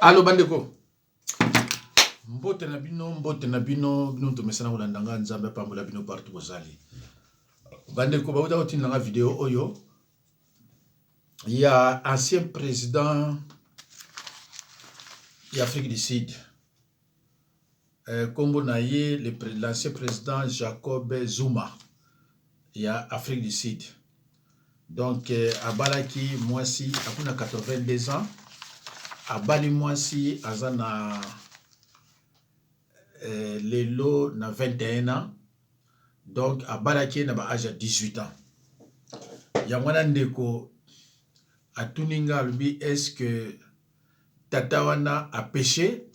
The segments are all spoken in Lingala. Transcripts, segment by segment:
Allo bandeko. Mbote na bino, bino to mesana kolanda nga nzambe pambola bino partout bozali. Bandeko bauta kotinda nga vidéo oyo. Il y a ancien président d'Afrique du Sud. Kombo na ye l'ancien président Jacob Zuma. Il y a Afrique du Sud. Donc abalaki mwasi akuna 82 ans. Abali mwasi azana lelo na 21 ans. Donc abalaki na ba âge à 18 ans. Yangwana ndeko atuninga lubi est-ce que tata wana a péché?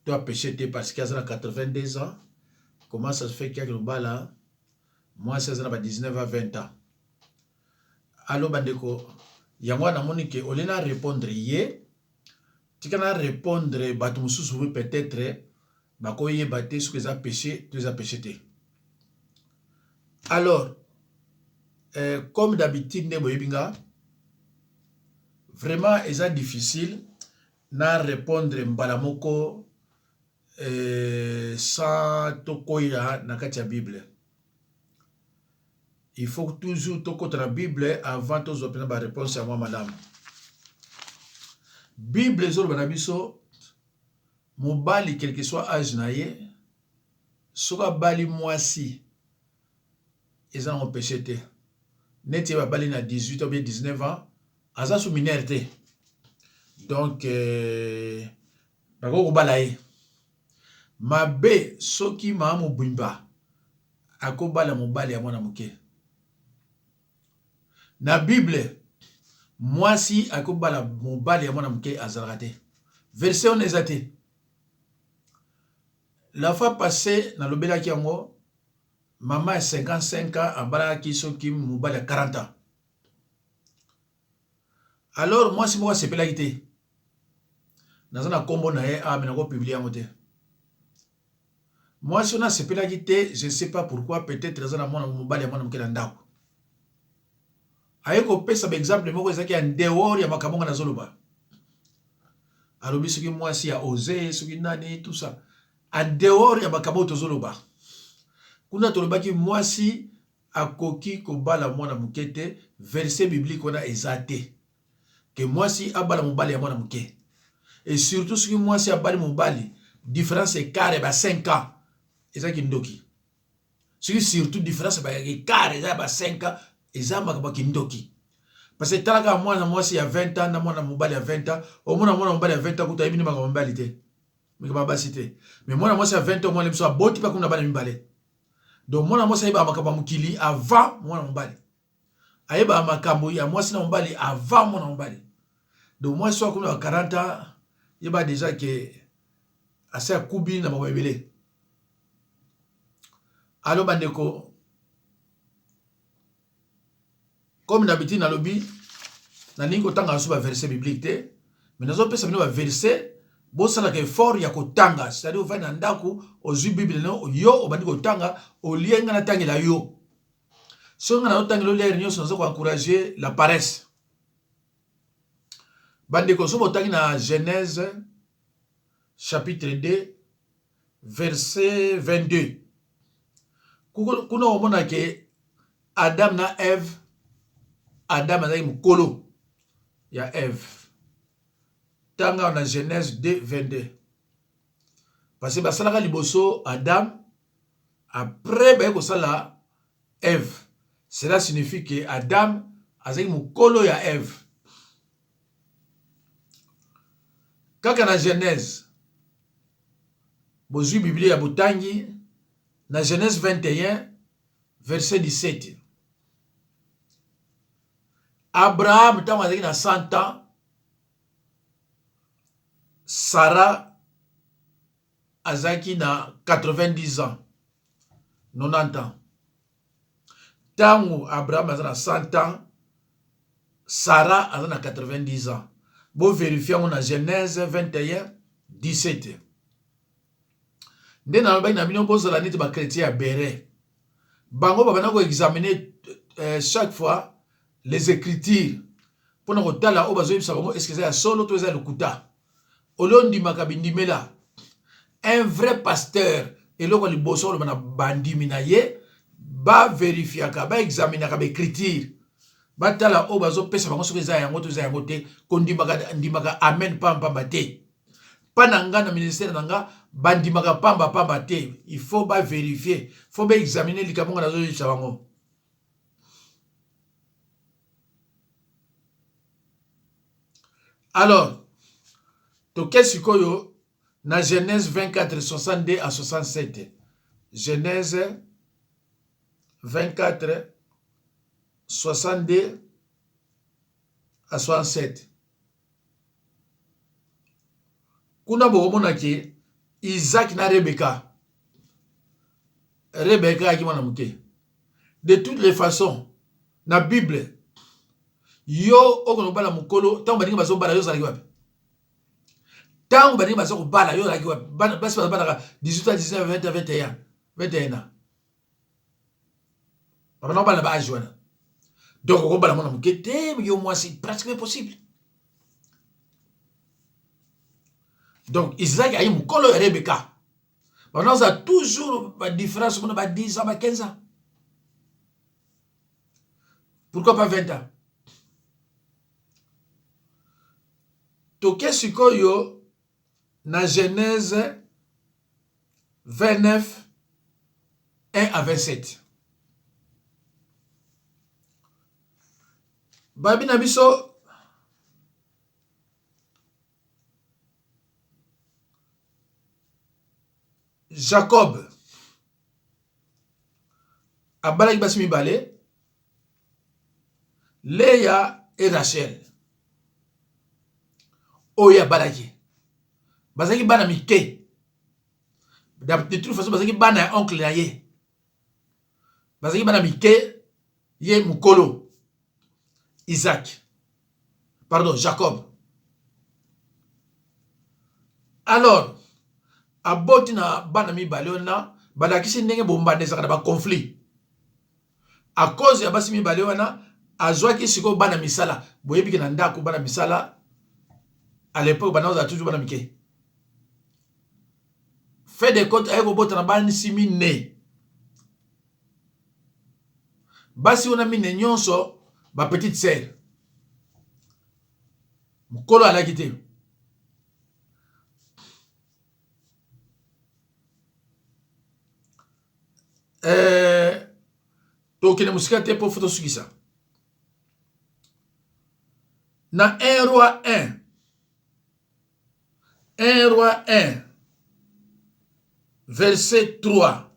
Tu as péché parce qu'il a 82 ans. Comment ça se fait qu'il y a le bala? Moi c'est à 19 à 20 ans. Allo bandeko yangwana monike olena répondre ye. Tu peux répondre batumususu peut-être bakoye baté ce que ça péché, tu as péché. Alors comme d'habitude ne boyebinga vraiment c'est difficile na répondre mbalamoko sans tokoya na kati ya Bible. Il faut toujours tokotra la Bible avant de obtenir la réponse à moi madame. Bible zolo banabiso mobali quel que soit âge na ye soka bali mwasi ils ont péché te neti ba bali na 18 ou bien 19 ans aza sous minorité donc bako bala ye mabe soki mamu bimba akobala mobali ya mwana muke na Bible mwasi akobala mobali ya mwana muke azalaka. Verset on ezate. La fois passée na lobela ki yango maman a 55 ans abala ki soki mobali ya 40 ans. Alors moi si moi sepela kité. Nazana kombo na ye a menako publier yango te. Moi si on a sepela kité, je ne sais pas pourquoi peut-être nazana mwana mobali ya mwana muke na ndako. Ayeko pesa par exemple moko ezaki en dehors ya makambo na zoloba. Alobi soki mwasi ya osé soki nani tout ça. En dehors ya makambo to zoloba. Kuna tolobaki mwasi akoki kobala mwana mukete verset biblique ona ezate. Que mwasi abala mobali ya mwana muke. Et surtout soki mwasi abali mobali différence écart ba 5 ans. Ezaki ndoki. Soki surtout différence ba écart eza ba 5 ans. Ezamba kaba kindoki. Parce que talaka mwana mwasi ya 20 ans na mwana mobali ya 20 ans, au mwana mobali ya 20 ans kuta ibini maka mobali te. Mika basi te. Mais mwana mwasi ya 20 ans mwana mso aboti pa kuna bana mibale. Donc mwana mwasi ayeba makaba mukili avant mwana mobali. Ayeba makambo ya mwasi na mobali avant mwana mobali. Donc mwasi so kuna 40 ans, yeba déjà que asa kubi na mabele. Allo bandeko comme d'habitude na lobby na ningo tanga so ba verset biblique te mais nazo pesa bino ba verset bo sala ke fort ya kotanga c'est-à-dire o va na ndako ozwi bible no yo obandi kotanga o lienga na tangela yo so nga na tangelo lere nyo so ko encourager la paresse bande ko so botangi na Genèse chapitre 2 verset 22 kuna omona ke Adam na Ève Adam azaki mukolo ya Ève. Tanga na Genèse 2, 22. Parce que basalaka liboso Adam après ba kosala Ève. Cela signifie que Adam azaki mukolo ya Ève. Kaka na Genèse bozwi Biblia ya botangi na Genèse 21 verset 17. Abraham tango azaki na 100 ans, Sarah azaki na 90 ans, 90 ans. Tango Abraham azaki na 100 ans, Sarah azaki na 90 ans. Bon vérifier on a Genèse 21 17. Nde na lobaki na bino bozala neti ba chrétien ya bere. Bango babana ko examiner chaque fois les écritures pour nous tala au bazo est-ce que c'est solo to eza lokuta olondi makabindimela un vrai pasteur eloko liboso oloba na bandimi na ye ba vérifiaka ba examinaka ba écriture batala o bazo pesa bango soki eza yango to eza yango te ndimaka amen pamba te pananga na ministère nanga bandimaka pamba te il faut ba vérifier faut ba examiner likambo na zo yisa bango. Alors to kesikoyo na Genèse 24 62 à 67 Genèse 24 62 à 67 kuna bokomona ke Isaac na Rebecca aki mwana muke. De toutes les façons na Bible yo okono bala mukolo tango badingi bazo bala yo zalaki wapi tango badingi bazo bala yo zalaki wapi basi bala 18 19 20 21 ans baba na bala ba âge wana donc ko bala mwana muke te yo moi c'est presque impossible. Donc Isaac a eu mukolo ya Rebecca. On a toujours une différence de 10 ans, 15 ans. Pourquoi pas 20 ans? Toke sikoyo na Genèse 29 1 à 27. Babi na biso Jacob abalaki basi mibale Léa et Rachel oya balaki bazaki bana mike de toute façon bazaki bana oncle na ye bazaki bana mike ye mukolo Jacob. Alors aboti na bana mibale wana balakisi ndenge bombanda ezaka na ba conflit à cause ya basi mibale wana azwaki siko bana misala boyebiki na ndako bana misala à l'époque bana oza toujours bana mike fait de compte ayeko bota na bana simi ne basi wana mine nyonso ba petite sœur mukolo alaki te. Donc il musika te pour photo sukisa na 1 roi 1 verset 3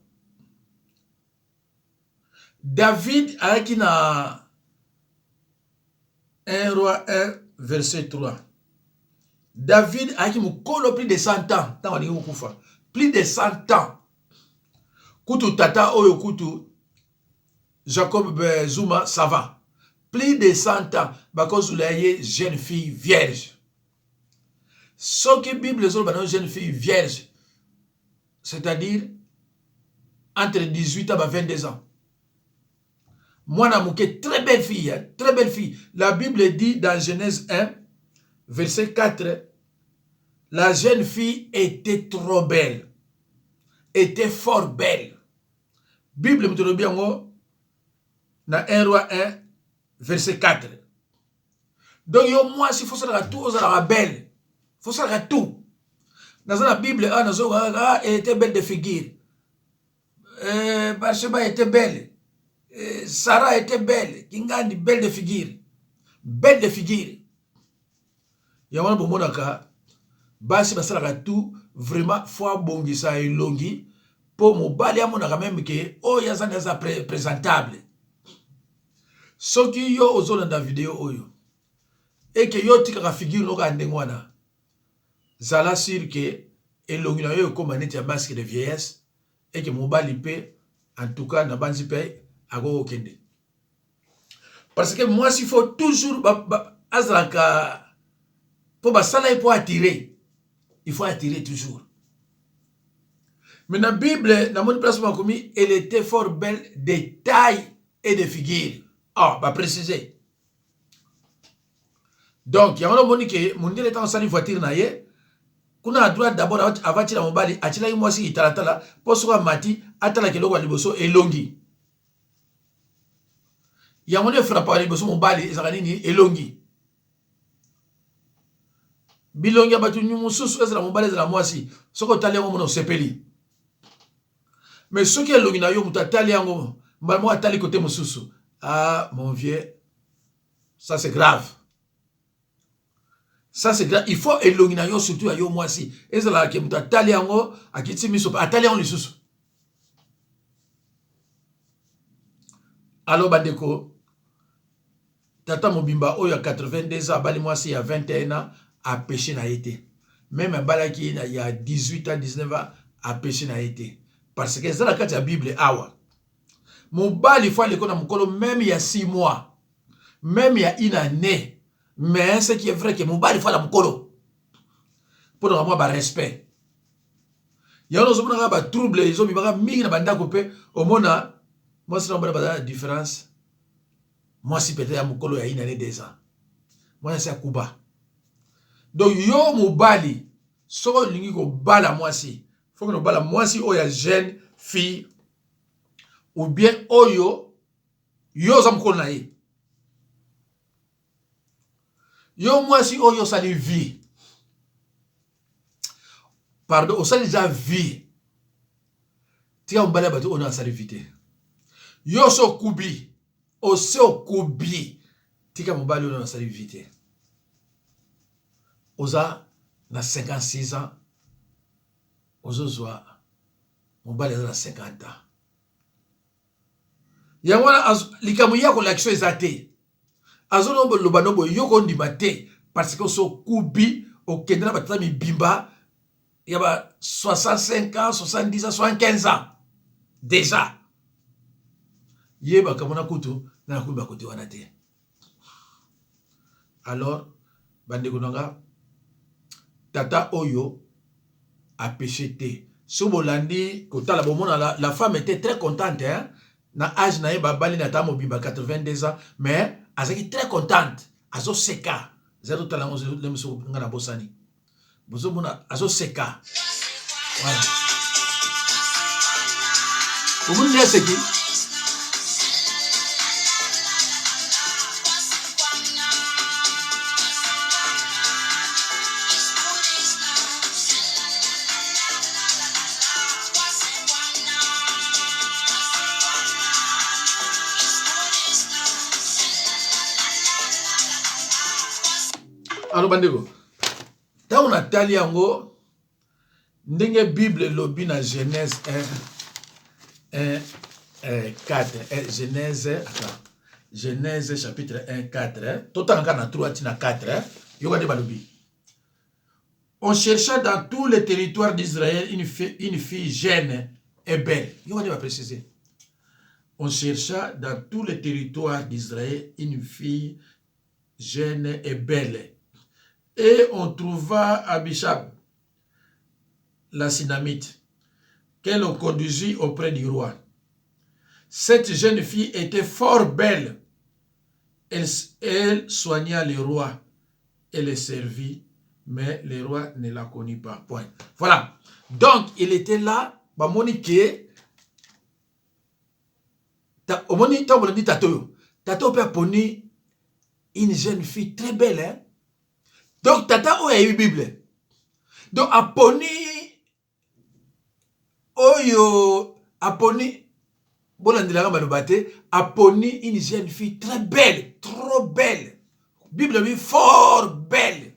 David aki na 1 roi 1 verset 3 David aki mukolo plus de 100 ans tant on kufa plus de 100 ans kutu tata oyo kutu Jacob Zuma ça va plus de 100 ans parce qu'il a jeune fille vierge ce que Bible zolo bana jeune fille vierge c'est-à-dire entre 18 ans et 22 ans. Mwana muke très belle fille hein? Très belle fille. La Bible dit dans Genèse 1 verset 4 la jeune fille était trop belle, était fort belle. Bible me bien dans 1 roi 1 verset 4. Donc yo moi si faut ça tout aux la belle. Faut ça tout. Dans la Bible elle était belle de figure. Bathsheba était belle. Sarah était belle. Kingandi belle de figure. Belle de figure. Yamana bomonaka basi basalaka tout vraiment faut bongisa elongi pour mobali amonaka même que oh yaza présentable. Soki yo ozolanda vidéo oyo et que yo tika figure loka ndengwana zala sur que elongi na yo comme neti ya masque de vieillesse et que mobali pe en tout cas na banzi pe ago kende. Parce que moi s'il faut toujours azraka pour basala pour attirer, il faut attirer toujours. Mais dans la Bible, dans mon place commis, elle était fort belle de taille et de figure. Ah, bah préciser. Donc, il y a un moment que mon dieu est en salle voiture naie kuna a droit d'abord avant tila mobali atila mwasi italatala poso mati atala keloko liboso elongi yango ne frappa liboso mobali ezaka nini elongi bilongi ya batu mususu ezala mobali ezala mwasi soko tali yango mona osepeli mais soki elongi na yo mutu atali yango mbala moko atali kote mususu ah mon vieux ça c'est grave. Ça c'est grave. Il faut elongi na yo surtout ayo mwasi. Ezala ke mutu atali yango akiti miso atali yango lisusu. Alors bandeko tata mobimba oyo ya 82 ans bali mwasi ya 21 ans a péché na été. Même balaki na ya 18 ans 19 ans a péché na été. Parce que ezala kati ya Bible awa. Mobali faut aller kona mukolo même il y a 6 mois. Même il y a une année. Mais ce qui est vrai que mobali faut la mukolo. Pour nous avoir respect. Il y a un trouble, ils ont mis mingi na banda kopé au mona. Moi c'est la différence. Moi si peut-être mukolo il y a une année 2 ans. Moi c'est Kuba. Donc yo mobali so lingi ko bala moi si. Faut que nous bala moi si oya jeune fille ou bien oyo yo za mukolo na ye. Yo mwasi oyo sali vie. Pardon, osali déjà vie. Tia mbala batu ona sali vite. Yo so kubi. Ose kubi. Tika mbali ona sali vite. Oza na 56 ans. Ozo zwa mbali na 50 ans. Yangwana likamu yako l'action ezate. Azono lobanobo yoko ndima te parce que so kubi okendela batata mibimba yaba 65 ans 70 ans 75 ans déjà yeba kamona kutu na kuba kote wana te. Alors bandeko nanga tata oyo a péché te so bolandi kotala bomona la femme était très contente hein na âge na yeba bali na ta mobimba 82 ans mais azaki très contente azo seka zero talango le muso ngana bosani bozo mona azo seka voilà omun ne seki alors bandeko ta on a tali yango ndenge Bible lobi na Genèse 4 Genèse chapitre 1 4 totanga na 3 tina 4 yoka de balobi on chercha dans tous les territoires d'Israël une fille jeune et belle yoka de préciser on chercha dans tous les territoires d'Israël une fille jeune et belle. Et on trouva Abishab, la Sinamite, qu'elle conduisit auprès du roi. Cette jeune fille était fort belle. Elle soigna le roi et le servit, mais le roi ne la connut pas. Point. Voilà. Donc, il était là, Monique. Omoni, on dit Tato. Tato peut poni une jeune fille très belle, hein. Donc, tata oyo ayebi Bible. Donc, aponi oyo aponi bolandilaka maloba te aponi une jeune fille très belle, trop belle. Bible dit fort belle.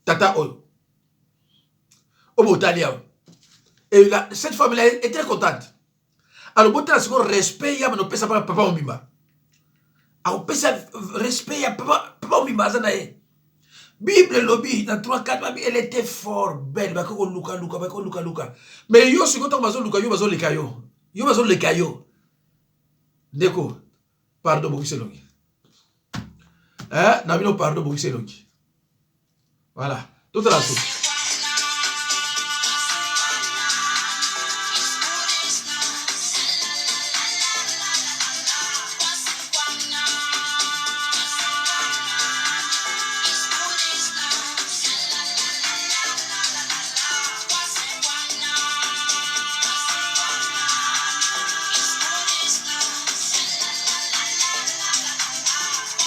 Tata oyo. Obotalia. Et là, cette femme-là était contente. Alors, botan c'est quoi respect ya no pesa papa Mbimba. Alors, pesa respect ya papa Mbimba zanae. Bible lobby dans 3-4 elle était fort belle bakoko luka mais yo siko to bazo luka yo bazo lekayo yo bazo lekayo ndeko pardon bokiselongi na bino pardon bokiselongi voilà tout la suite.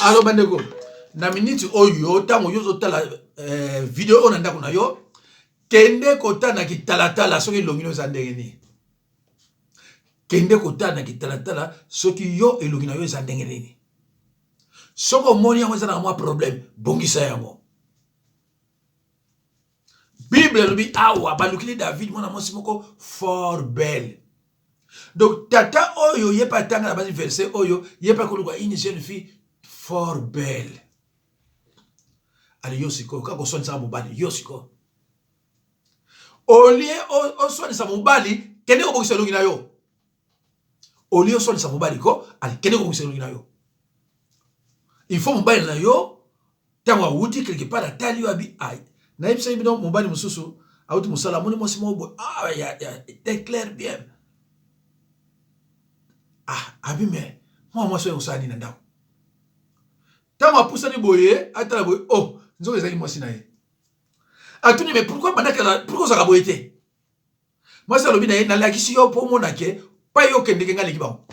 Alors bandeko, na minute oyo tango yo zotala video on ndako na yo kende kotana kitalatala soki elongino za ndenge nini. Kende kotana kitalatala soki yo elongino yo za ndenge nini. Soko moni yango za na mwa problème bongisa yango. Bible lobi awa balukili David mwana mwasi moko fort belle. Donc tata oyo yepa tanga na basi verset oyo yepa koluka une jeune fille fort belle. Ali yosiko kako soni sa mobali yosiko. Olie o soni sa mobali kende ko bokisa longi na yo. Olie o soni sa mobali ko ali kende ko bokisa longi na yo. Il faut mobali na yo tango wuti quelque part atali yo abi ai. Na yebisa yebino mobali mususu auti musala moni mwasi mobo ah ya t'es clair bien. Ah abi me moi so usani na ndako. Tango apusa ni boye atala boye oh nzo ezali mwasi na ye. Atuni mais pourquoi ça boye te? Moi ça lobi na ye na lakisi yo po mona ke pa yo kende kenga leki ba.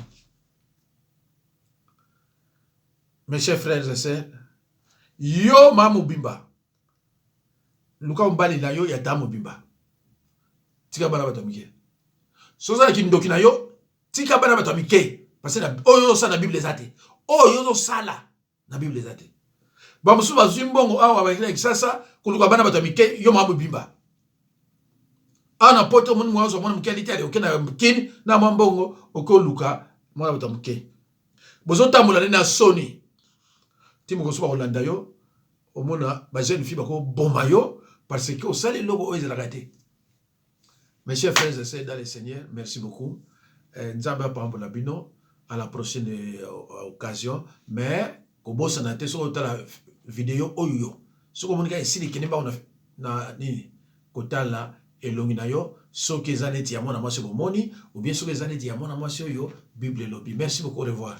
Mes chers frères et sœurs, yo mamu bimba. Luka mbali na yo ya damu bimba. Tika bana batamike. Soza ki ndoki na yo, tika bana batamike. Parce que oyo sa na Bible ezate. Oyo sala na Bible ezate. Ba musu bazimbongo awa ba kile sasa kuluka bana batamike yo mamu bimba. Ana poto mun mwazo mwana mkeli tele okena mkini na mambongo okoluka mwana batamike. Bozo tamula na soni. Timo ko suba Holanda yo omona ba jeune fille bako bomba yo parce que au sale logo oyo ezala raté. Mes chers frères et sœurs dans le Seigneur, merci beaucoup. Nzamba pambola bino à la prochaine occasion mais ko bossa na te so la vidéo oyo. So ko monika esili kenemba na nini kotala elongi na yo soki ezaleti ya mwana mwasi bomoni ou bien soki ezaleti ya mwana mwasi oyo Bible lobi. Merci beaucoup, au revoir.